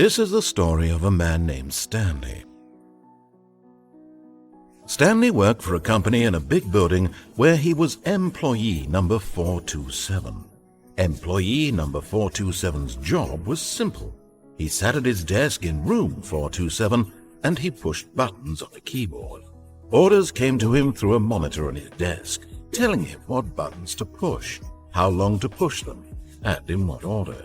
This is the story of a man named Stanley. Stanley worked for a company in a big building where he was employee number 427. Employee number 427's job was simple. He sat at his desk in room 427 and he pushed buttons on a keyboard. Orders came to him through a monitor on his desk, telling him what buttons to push, how long to push them, and in what order.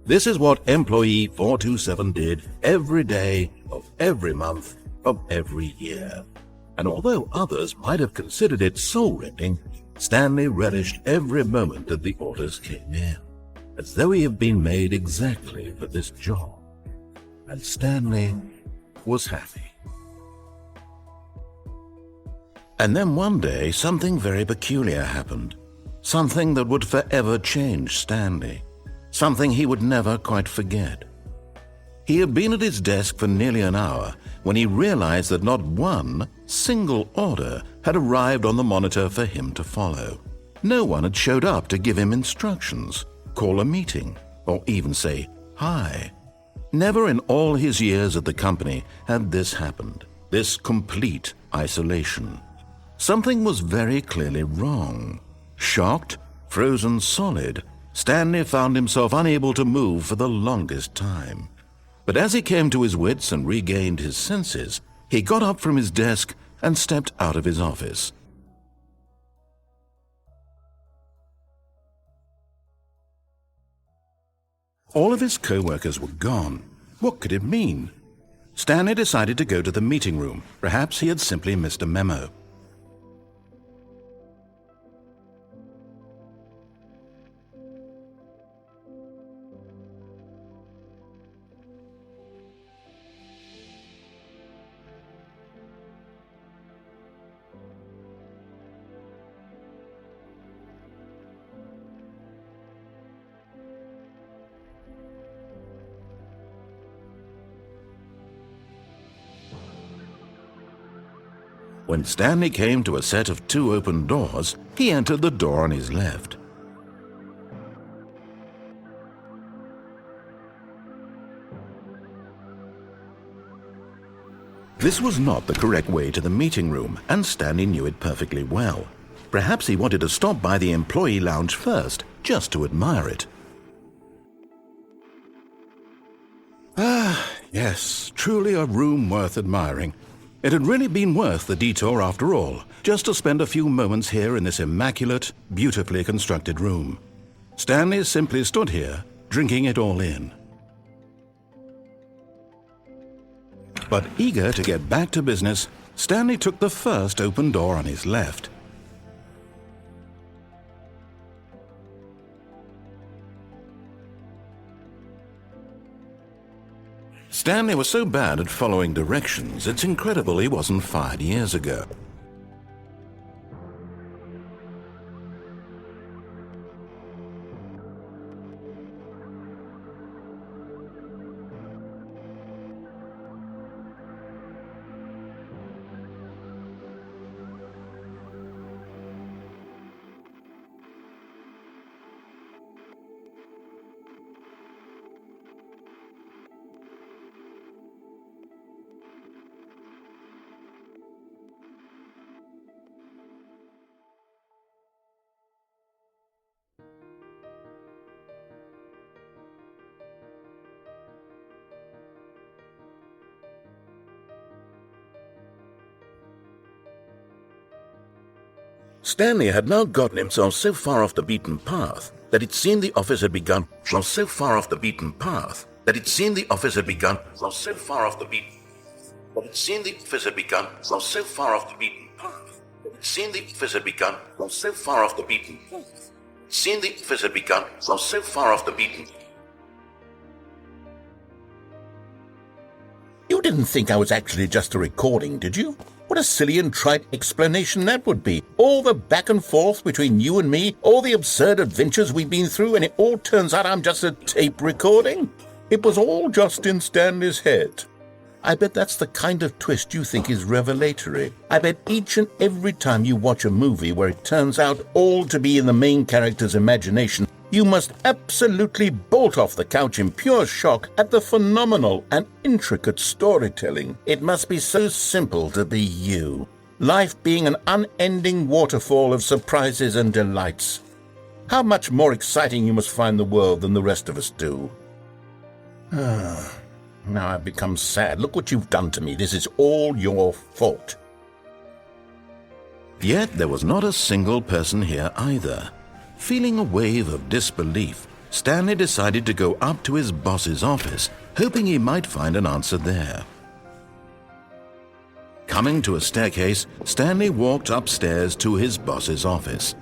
This is what employee 427 did every day of every month of every year. And although others might have considered it soul-rending, Stanley relished every moment that the orders came in, as though he had been made exactly for this job. And Stanley was happy. And then one day, something very peculiar happened. Something that would forever change Stanley. Something he would never quite forget. He had been at his desk for nearly an hour when he realized that not one single order had arrived on the monitor for him to follow. No one had showed up to give him instructions, call a meeting, or even say hi. Never in all his years at the company had this happened, this complete isolation. Something was very clearly wrong. Shocked, frozen solid, Stanley found himself unable to move for the longest time. But as he came to his wits and regained his senses, he got up from his desk and stepped out of his office. All of his co-workers were gone. What could it mean? Stanley decided to go to the meeting room. Perhaps he had simply missed a memo. When Stanley came to a set of 2 open doors, he entered the door on his left. This was not the correct way to the meeting room, and Stanley knew it perfectly well. Perhaps he wanted to stop by the employee lounge first, just to admire it. Ah, yes, truly a room worth admiring. It had really been worth the detour after all, just to spend a few moments here in this immaculate, beautifully constructed room. Stanley simply stood here, drinking it all in. But eager to get back to business, Stanley took the first open door on his left. Stanley was so bad at following directions, it's incredible he wasn't fired years ago. Stanley had now gotten himself so far off the beaten path that it seemed the office had begun. So far off the beaten path that it seemed the office had begun. So far off the beaten. But it seemed the office had begun. So far off the beaten path. It seemed the office had begun. So far off the beaten path. It seemed the office had begun. So far off the beaten. You didn't think I was actually just a recording, did you? What a silly and trite explanation that would be. All the back and forth between you and me, all the absurd adventures we've been through, and it all turns out I'm just a tape recording? It was all just in Stanley's head. I bet that's the kind of twist you think is revelatory. I bet each and every time you watch a movie where it turns out all to be in the main character's imagination, You must absolutely bolt off the couch in pure shock at the phenomenal and intricate storytelling. It must be so simple to be you. Life being an unending waterfall of surprises and delights. How much more exciting you must find the world than the rest of us do. Now I've become sad. Look what you've done to me. This is all your fault. Yet there was not a single person here either. Feeling a wave of disbelief, Stanley decided to go up to his boss's office, hoping he might find an answer there. Coming to a staircase, Stanley walked upstairs to his boss's office.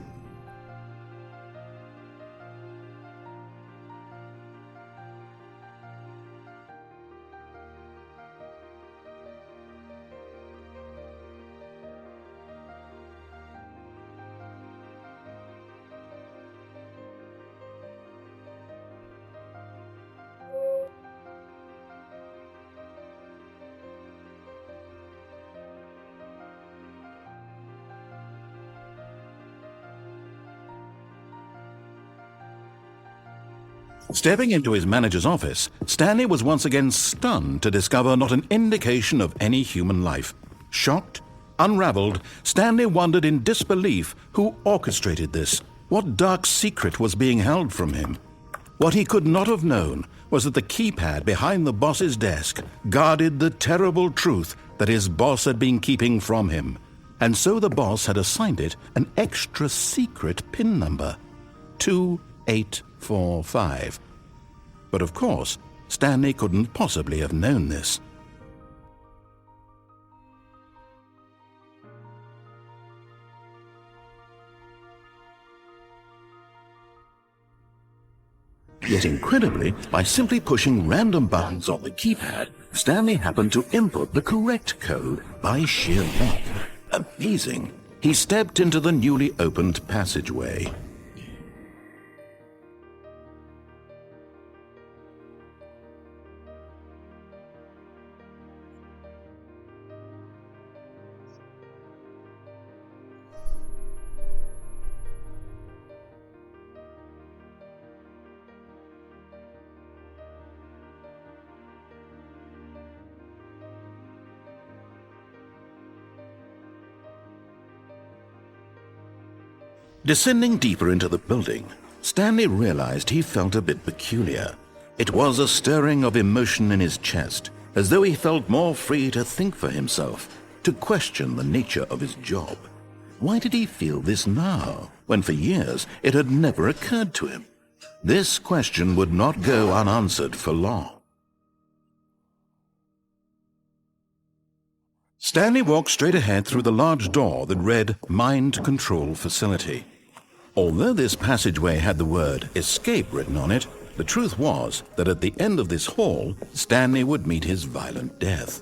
Stepping into his manager's office, Stanley was once again stunned to discover not an indication of any human life. Shocked, unraveled, Stanley wondered in disbelief who orchestrated this. What dark secret was being held from him? What he could not have known was that the keypad behind the boss's desk guarded the terrible truth that his boss had been keeping from him. And so the boss had assigned it an extra secret PIN number. 2845. But of course, Stanley couldn't possibly have known this. Yet incredibly, by simply pushing random buttons on the keypad, Stanley happened to input the correct code by sheer luck. Amazing! He stepped into the newly opened passageway. Descending deeper into the building, Stanley realized he felt a bit peculiar. It was a stirring of emotion in his chest, as though he felt more free to think for himself, to question the nature of his job. Why did he feel this now, when for years it had never occurred to him? This question would not go unanswered for long. Stanley walked straight ahead through the large door that read Mind Control Facility. Although this passageway had the word escape written on it, the truth was that at the end of this hall, Stanley would meet his violent death.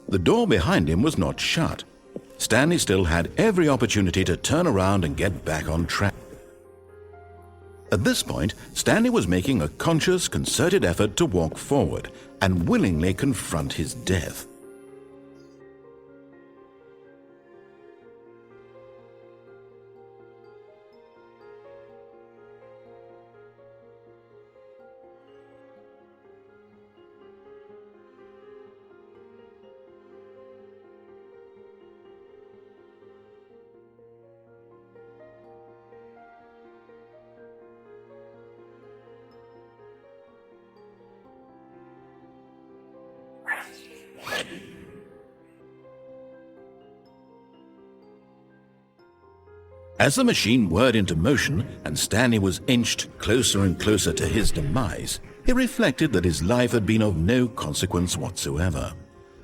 The door behind him was not shut. Stanley still had every opportunity to turn around and get back on track. At this point, Stanley was making a conscious, concerted effort to walk forward and willingly confront his death. As the machine whirred into motion and Stanley was inched closer and closer to his demise, he reflected that his life had been of no consequence whatsoever.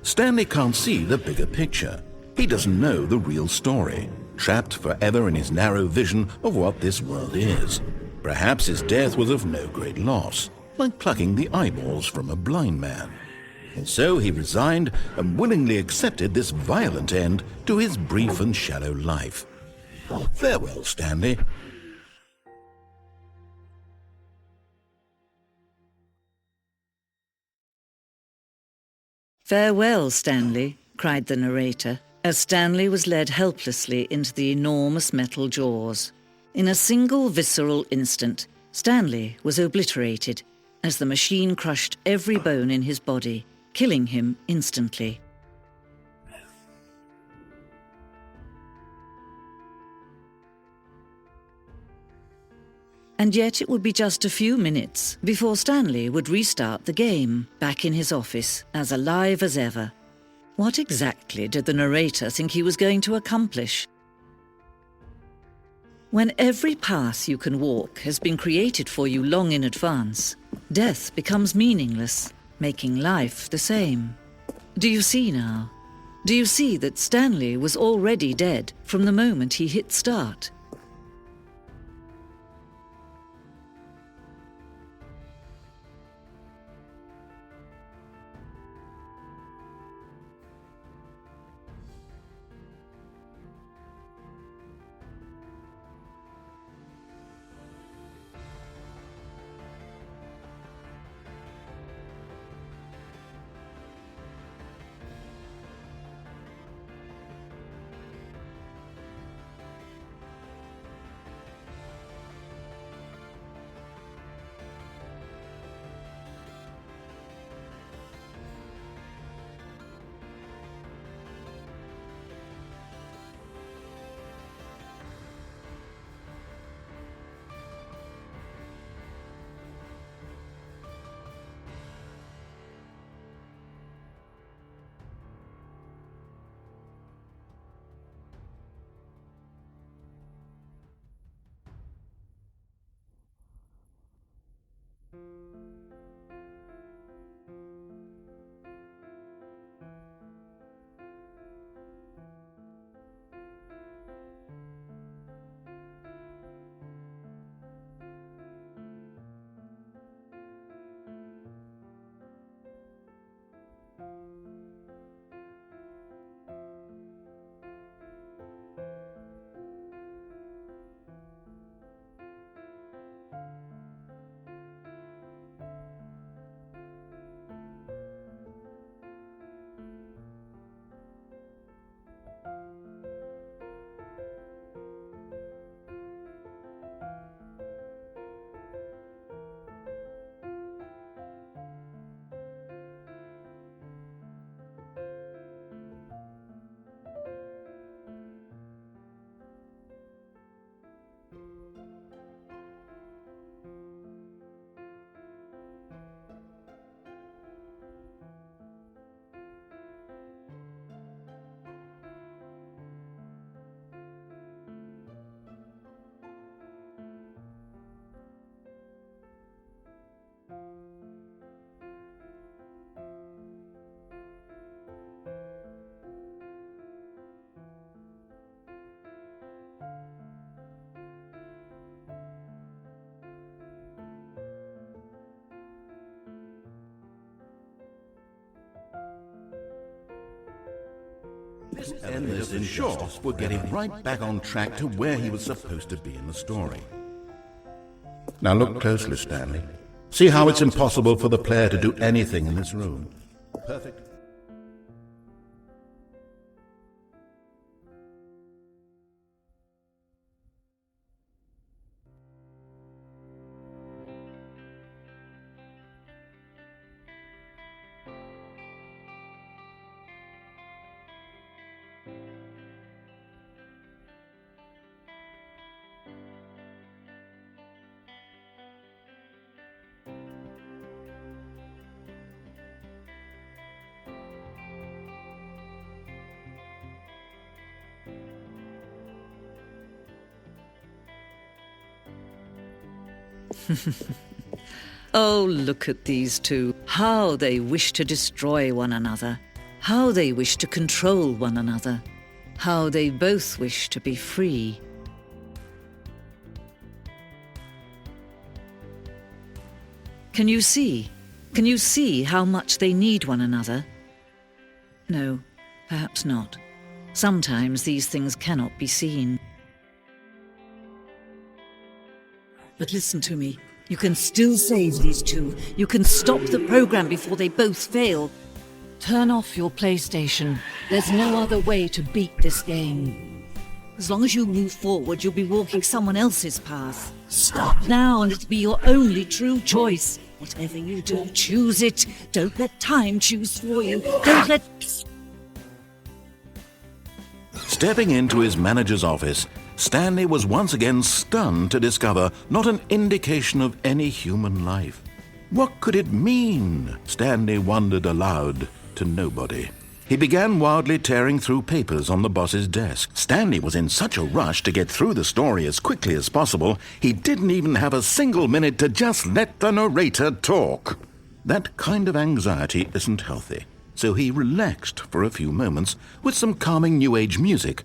Stanley can't see the bigger picture. He doesn't know the real story, trapped forever in his narrow vision of what this world is. Perhaps his death was of no great loss, like plucking the eyeballs from a blind man. And so he resigned and willingly accepted this violent end to his brief and shallow life. Farewell, Stanley. "Farewell, Stanley," cried the narrator, as Stanley was led helplessly into the enormous metal jaws. In a single visceral instant, Stanley was obliterated as the machine crushed every bone in his body, killing him instantly. And yet it would be just a few minutes before Stanley would restart the game, back in his office, as alive as ever. What exactly did the narrator think he was going to accomplish? When every path you can walk has been created for you long in advance, death becomes meaningless, making life the same. Do you see now? Do you see that Stanley was already dead from the moment he hit start? And this ensures we're getting right back on track to where he was supposed to be in the story. Now look closely, Stanley. See how it's impossible for the player to do anything in this room. Perfect. Oh, look at these two. How they wish to destroy one another. How they wish to control one another. How they both wish to be free. Can you see? Can you see how much they need one another? No, perhaps not. Sometimes these things cannot be seen. But listen to me. You can still save these two. You can stop the program before they both fail. Turn off your PlayStation. There's no other way to beat this game. As long as you move forward, you'll be walking someone else's path. Stop now and it'll be your only true choice. Whatever you do, choose it. Don't let time choose for you. Don't let... Stepping into his manager's office, Stanley was once again stunned to discover not an indication of any human life. What could it mean? Stanley wondered aloud to nobody. He began wildly tearing through papers on the boss's desk. Stanley was in such a rush to get through the story as quickly as possible, he didn't even have a single minute to just let the narrator talk. That kind of anxiety isn't healthy, so he relaxed for a few moments with some calming New Age music.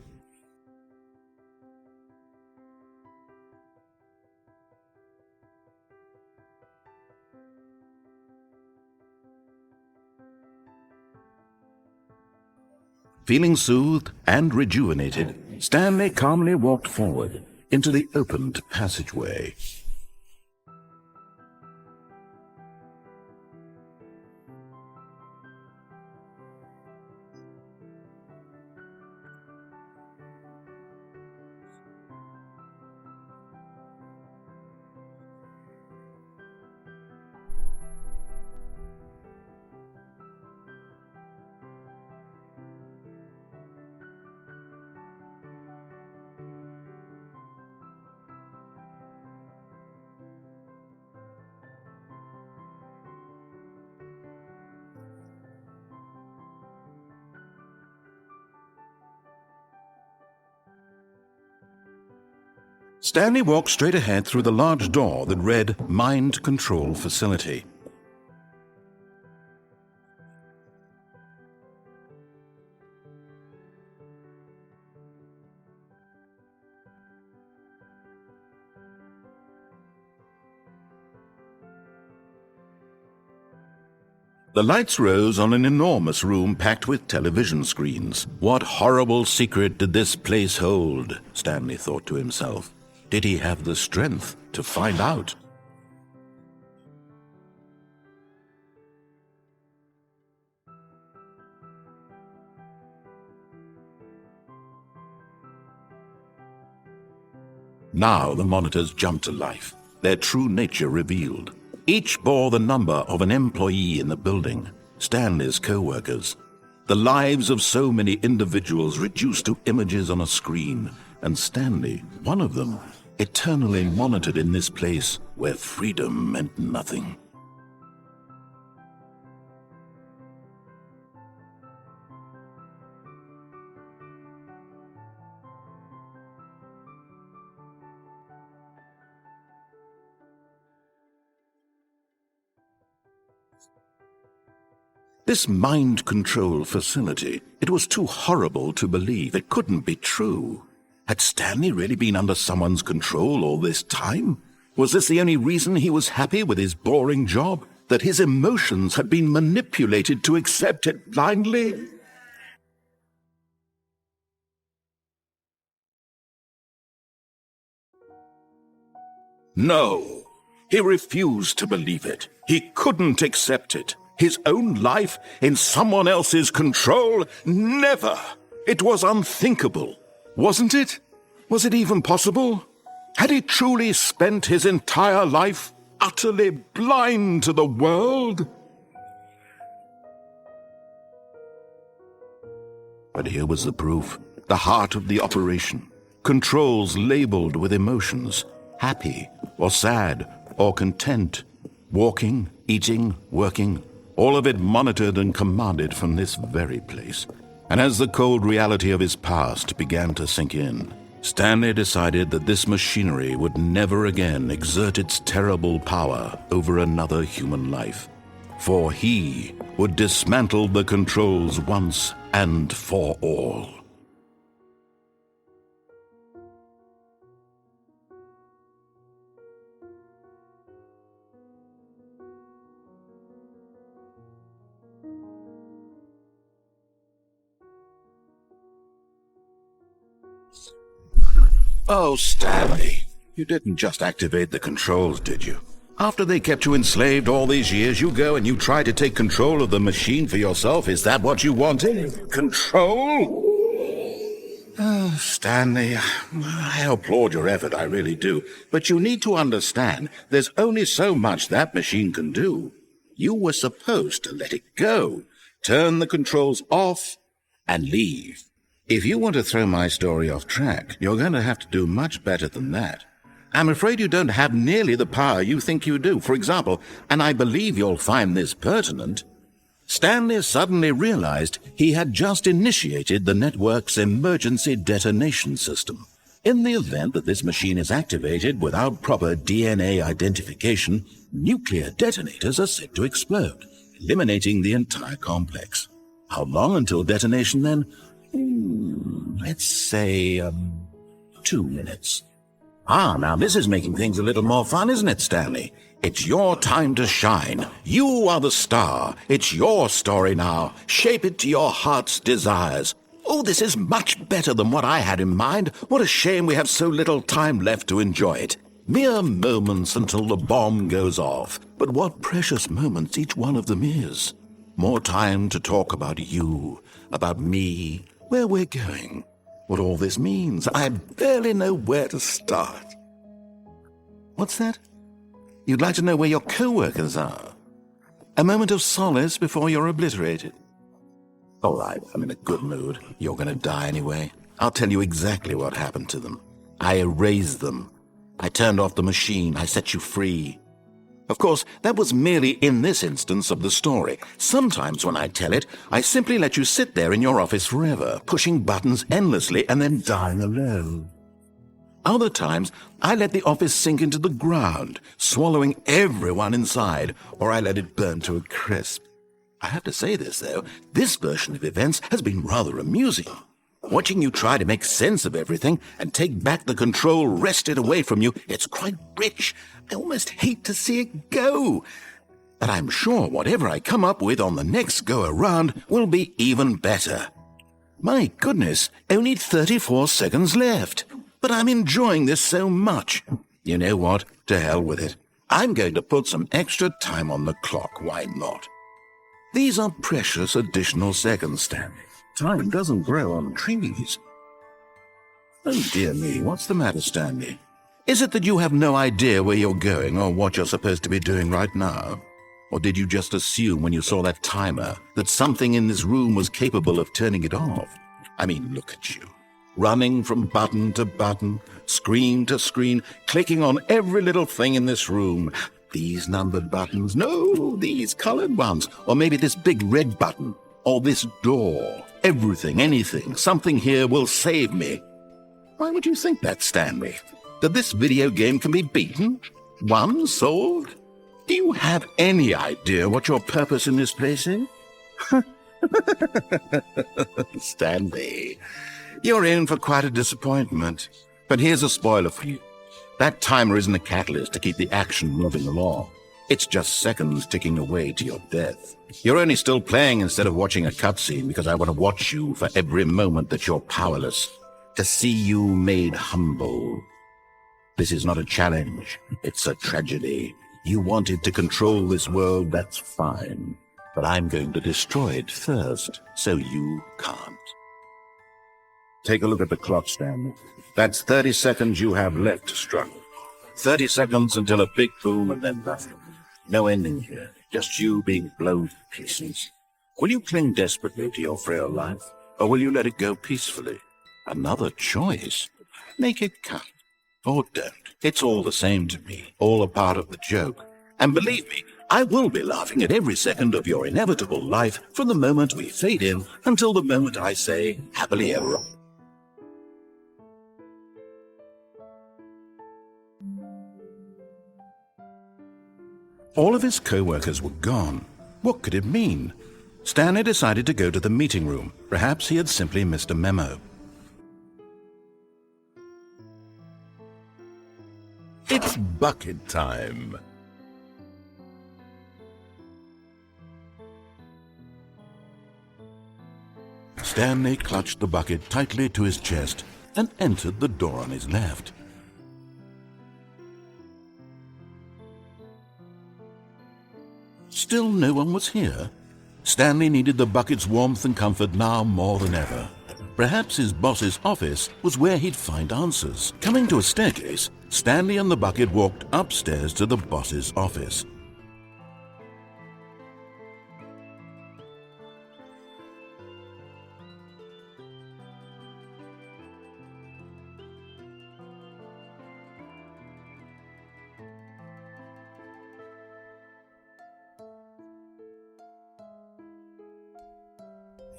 Feeling soothed and rejuvenated, Stanley calmly walked forward into the opened passageway. Stanley walked straight ahead through the large door that read Mind Control Facility. The lights rose on an enormous room packed with television screens. What horrible secret did this place hold? Stanley thought to himself. Did he have the strength to find out? Now the monitors jumped to life, their true nature revealed. Each bore the number of an employee in the building, Stanley's co-workers. The lives of so many individuals reduced to images on a screen, and Stanley, one of them, eternally monitored in this place where freedom meant nothing. This mind control facility, it was too horrible to believe. It couldn't be true. Had Stanley really been under someone's control all this time? Was this the only reason he was happy with his boring job? That his emotions had been manipulated to accept it blindly? No, he refused to believe it. He couldn't accept it. His own life in someone else's control? Never! It was unthinkable. Wasn't it? Was it even possible? Had he truly spent his entire life utterly blind to the world? But here was the proof, the heart of the operation. Controls labeled with emotions, happy or sad or content, walking, eating, working, all of it monitored and commanded from this very place. And as the cold reality of his past began to sink in, Stanley decided that this machinery would never again exert its terrible power over another human life, for he would dismantle the controls once and for all. Oh, Stanley, you didn't just activate the controls, did you? After they kept you enslaved all these years, you go and you try to take control of the machine for yourself. Is that what you wanted? Control? Oh, Stanley, I applaud your effort, I really do. But you need to understand, there's only so much that machine can do. You were supposed to let it go, turn the controls off, and leave. If you want to throw my story off track, you're going to have to do much better than that. I'm afraid you don't have nearly the power you think you do. For example, and I believe you'll find this pertinent, Stanley suddenly realized he had just initiated the network's emergency detonation system. In the event that this machine is activated without proper DNA identification, nuclear detonators are set to explode, eliminating the entire complex. How long until detonation then? Let's say, 2 minutes. Now this is making things a little more fun, isn't it, Stanley? It's your time to shine. You are the star. It's your story now. Shape it to your heart's desires. Oh, this is much better than what I had in mind. What a shame we have so little time left to enjoy it. Mere moments until the bomb goes off. But what precious moments each one of them is. More time to talk about you, about me, where we're going. What all this means, I barely know where to start. What's that? You'd like to know where your co-workers are? A moment of solace before you're obliterated. All right, I'm in a good mood. You're going to die anyway. I'll tell you exactly what happened to them. I erased them. I turned off the machine. I set you free. Of course, that was merely in this instance of the story. Sometimes when I tell it, I simply let you sit there in your office forever, pushing buttons endlessly and then dying alone. Other times, I let the office sink into the ground, swallowing everyone inside, or I let it burn to a crisp. I have to say this, though, this version of events has been rather amusing. Watching you try to make sense of everything and take back the control wrested away from you, it's quite rich. I almost hate to see it go. But I'm sure whatever I come up with on the next go-around will be even better. My goodness, only 34 seconds left. But I'm enjoying this so much. You know what? To hell with it. I'm going to put some extra time on the clock. Why not? These are precious additional seconds, Stanley. Time doesn't grow on trees. Oh, dear me, what's the matter, Stanley? Is it that you have no idea where you're going or what you're supposed to be doing right now? Or did you just assume when you saw that timer that something in this room was capable of turning it off? I mean, look at you. Running from button to button, screen to screen, clicking on every little thing in this room. These numbered buttons, no, these colored ones, or maybe this big red button, or this door. Everything, anything, something here will save me. Why would you think that, Stanley? That this video game can be beaten? Won? Solved? Do you have any idea what your purpose in this place is? Stanley, you're in for quite a disappointment. But here's a spoiler for you. That timer isn't a catalyst to keep the action moving along. It's just seconds ticking away to your death. You're only still playing instead of watching a cutscene because I want to watch you for every moment that you're powerless, to see you made humble. This is not a challenge. It's a tragedy. You wanted to control this world, that's fine. But I'm going to destroy it first, so you can't. Take a look at the clock, Stan. That's 30 seconds you have left to struggle. 30 seconds until a big boom and then nothing. No ending here, just you being blown to pieces. Will you cling desperately to your frail life, or will you let it go peacefully? Another choice. Make it count. Or don't. It's all the same to me, all a part of the joke. And believe me, I will be laughing at every second of your inevitable life from the moment we fade in until the moment I say, happily ever after. All of his co-workers were gone. What could it mean? Stanley decided to go to the meeting room. Perhaps he had simply missed a memo. It's bucket time. Stanley clutched the bucket tightly to his chest and entered the door on his left. Still no one was here. Stanley needed the bucket's warmth and comfort now more than ever. Perhaps his boss's office was where he'd find answers. Coming to a staircase, Stanley and the bucket walked upstairs to the boss's office.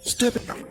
Stepping.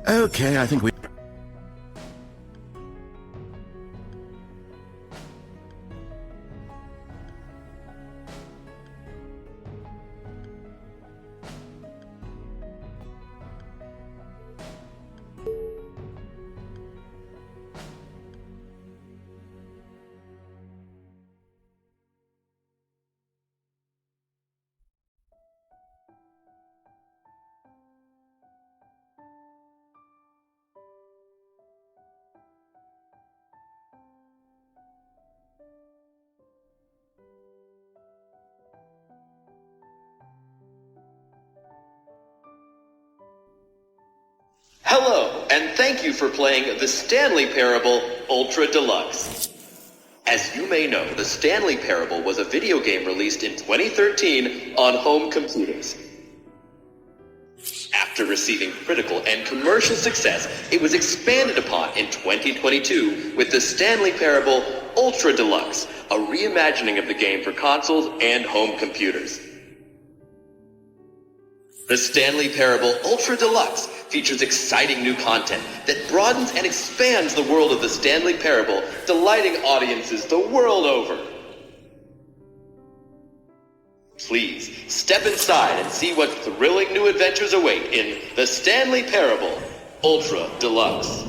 Okay, I think we... Hello, and thank you for playing the Stanley Parable Ultra Deluxe. As you may know, the Stanley Parable was a video game released in 2013 on home computers. After receiving critical and commercial success, it was expanded upon in 2022 with the Stanley Parable Ultra Deluxe, a reimagining of the game for consoles and home computers. The Stanley Parable Ultra Deluxe features exciting new content that broadens and expands the world of the Stanley Parable, delighting audiences the world over. Please, step inside and see what thrilling new adventures await in the Stanley Parable Ultra Deluxe.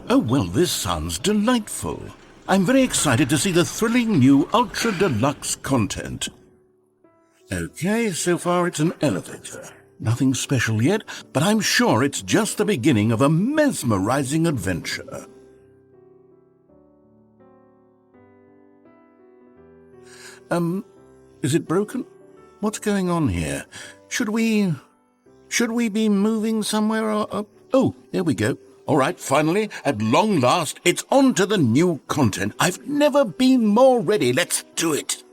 Oh, well, this sounds delightful. I'm very excited to see the thrilling new Ultra Deluxe content. Okay, so far it's an elevator. Nothing special yet, but I'm sure it's just the beginning of a mesmerizing adventure. Is it broken? What's going on here? Should we be moving somewhere or... Oh, there we go. All right, finally, at long last, it's on to the new content. I've never been more ready. Let's do it.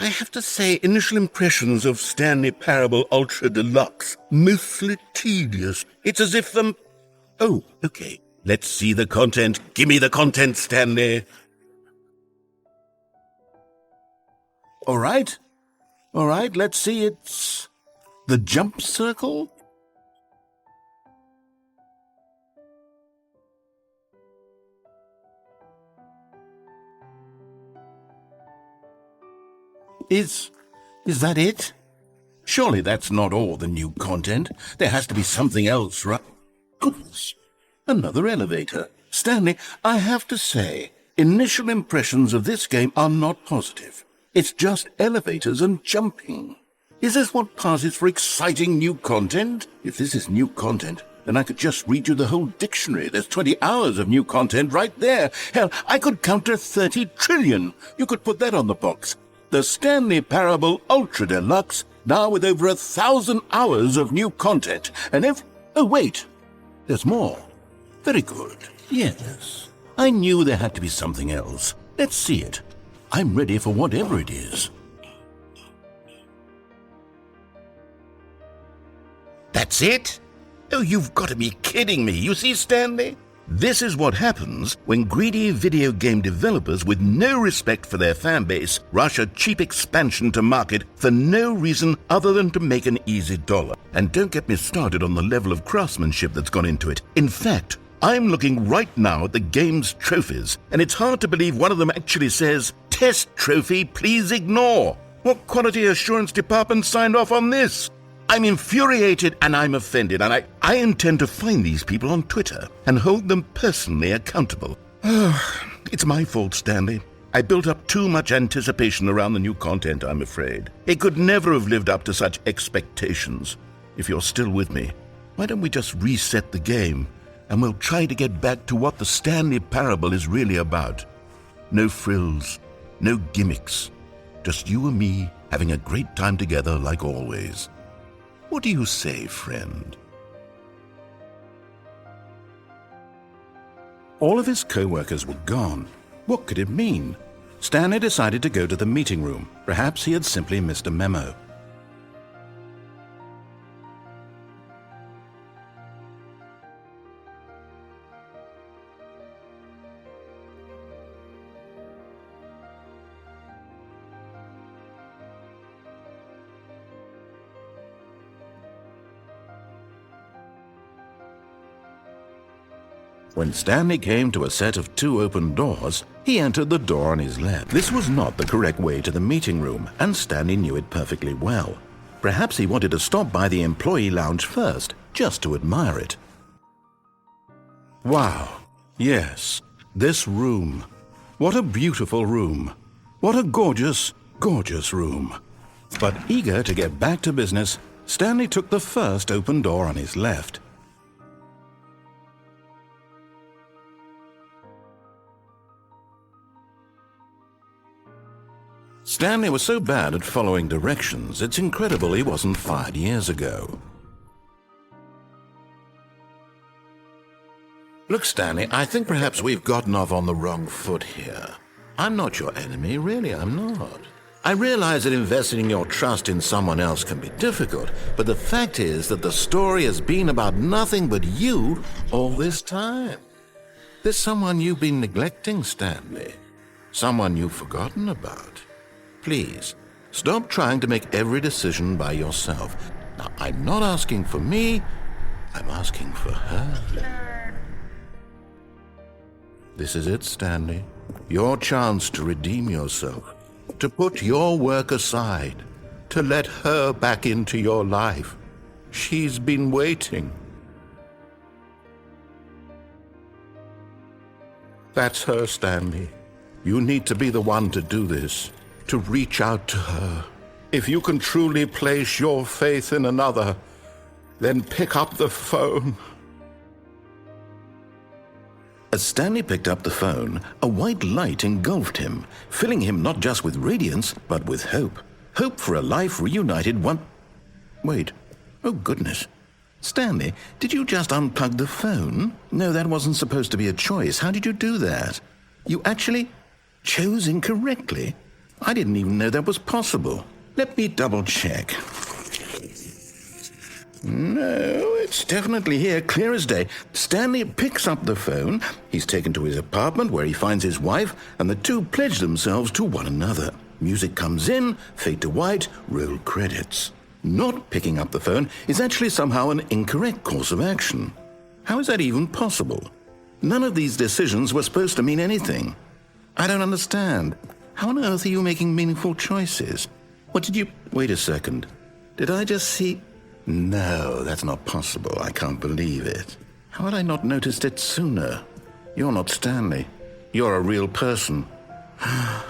I have to say, initial impressions of Stanley Parable Ultra Deluxe, mostly tedious. It's as if Oh, okay. Let's see the content. Give me the content, Stanley. All right, let's see. It's the jump circle. Is that it? Surely that's not all the new content. There has to be something else, right? Goodness, another elevator. Stanley, I have to say, initial impressions of this game are not positive. It's just elevators and jumping. Is this what passes for exciting new content? If this is new content, then I could just read you the whole dictionary. There's 20 hours of new content right there. Hell, I could count to 30 trillion. You could put that on the box. The Stanley Parable Ultra Deluxe, now with over 1,000 hours of new content. And oh, wait, there's more. Very good. Yes, I knew there had to be something else. Let's see it. I'm ready for whatever it is. That's it? Oh, you've got to be kidding me. You see, Stanley? This is what happens when greedy video game developers with no respect for their fan base rush a cheap expansion to market for no reason other than to make an easy dollar. And don't get me started on the level of craftsmanship that's gone into it. In fact, I'm looking right now at the game's trophies, and it's hard to believe one of them actually says, "Test trophy, please ignore." What quality assurance department signed off on this? I'm infuriated and I'm offended, and I intend to find these people on Twitter and hold them personally accountable. It's my fault, Stanley. I built up too much anticipation around the new content, I'm afraid. It could never have lived up to such expectations. If you're still with me, why don't we just reset the game, and we'll try to get back to what the Stanley Parable is really about. No frills, no gimmicks, just you and me having a great time together like always. What do you say, friend? All of his co-workers were gone. What could it mean? Stanley decided to go to the meeting room. Perhaps he had simply missed a memo. When Stanley came to a set of 2 open doors, he entered the door on his left. This was not the correct way to the meeting room, and Stanley knew it perfectly well. Perhaps he wanted to stop by the employee lounge first, just to admire it. Wow, yes, this room. What a beautiful room. What a gorgeous, gorgeous room. But eager to get back to business, Stanley took the first open door on his left. Stanley was so bad at following directions, it's incredible he wasn't fired years ago. Look, Stanley, I think perhaps we've gotten off on the wrong foot here. I'm not your enemy, really, I'm not. I realize that investing your trust in someone else can be difficult, but the fact is that the story has been about nothing but you all this time. There's someone you've been neglecting, Stanley. Someone you've forgotten about. Please, stop trying to make every decision by yourself. Now, I'm not asking for me, I'm asking for her. This is it, Stanley. Your chance to redeem yourself. To put your work aside, to let her back into your life. She's been waiting. That's her, Stanley. You need to be the one to do this, to reach out to her. If you can truly place your faith in another, then pick up the phone. As Stanley picked up the phone, a white light engulfed him, filling him not just with radiance, but with hope. Hope for a life reunited one... Wait. Oh, goodness. Stanley, did you just unplug the phone? No, that wasn't supposed to be a choice. How did you do that? You actually chose incorrectly? I didn't even know that was possible. Let me double-check. No, it's definitely here, clear as day. Stanley picks up the phone. He's taken to his apartment where he finds his wife, and the two pledge themselves to one another. Music comes in, fade to white, roll credits. Not picking up the phone is actually somehow an incorrect course of action. How is that even possible? None of these decisions were supposed to mean anything. I don't understand. How on earth are you making meaningful choices? What did you... Wait a second. Did I just see... No, that's not possible. I can't believe it. How had I not noticed it sooner? You're not Stanley. You're a real person. I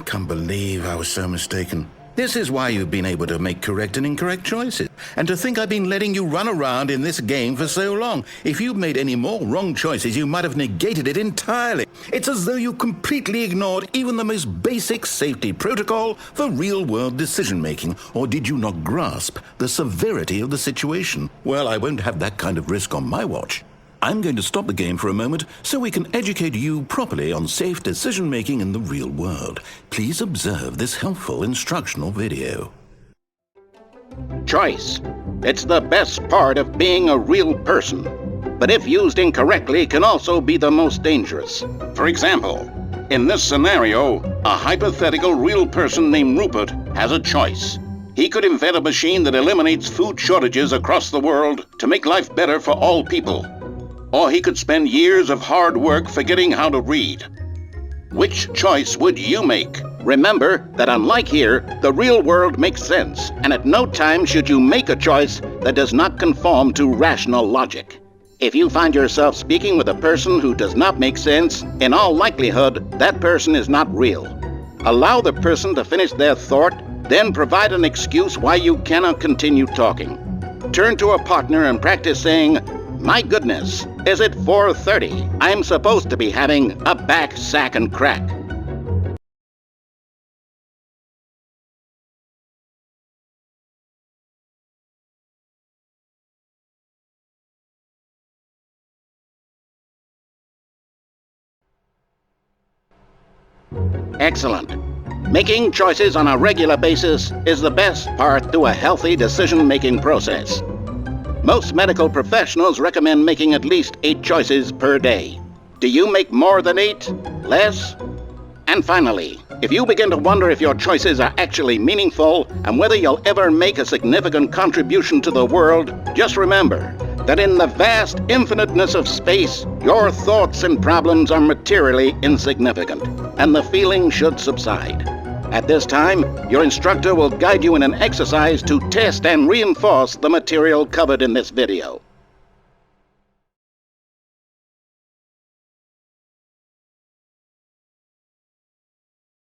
can't believe I was so mistaken. This is why you've been able to make correct and incorrect choices. And to think I've been letting you run around in this game for so long. If you'd made any more wrong choices, you might have negated it entirely. It's as though you completely ignored even the most basic safety protocol for real-world decision-making. Or did you not grasp the severity of the situation? Well, I won't have that kind of risk on my watch. I'm going to stop the game for a moment so we can educate you properly on safe decision-making in the real world. Please observe this helpful instructional video. Choice. It's the best part of being a real person, but if used incorrectly can also be the most dangerous. For example, in this scenario, a hypothetical real person named Rupert has a choice. He could invent a machine that eliminates food shortages across the world to make life better for all people. Or he could spend years of hard work forgetting how to read. Which choice would you make? Remember that unlike here, the real world makes sense, and at no time should you make a choice that does not conform to rational logic. If you find yourself speaking with a person who does not make sense, in all likelihood, that person is not real. Allow the person to finish their thought, then provide an excuse why you cannot continue talking. Turn to a partner and practice saying, "My goodness, is it 4:30? I'm supposed to be having a back, sack, and crack." Excellent. Making choices on a regular basis is the best part to a healthy decision-making process. Most medical professionals recommend making at least 8 choices per day. Do you make more than 8? Less? And finally, if you begin to wonder if your choices are actually meaningful and whether you'll ever make a significant contribution to the world, just remember that in the vast infiniteness of space, your thoughts and problems are materially insignificant, and the feeling should subside. At this time, your instructor will guide you in an exercise to test and reinforce the material covered in this video.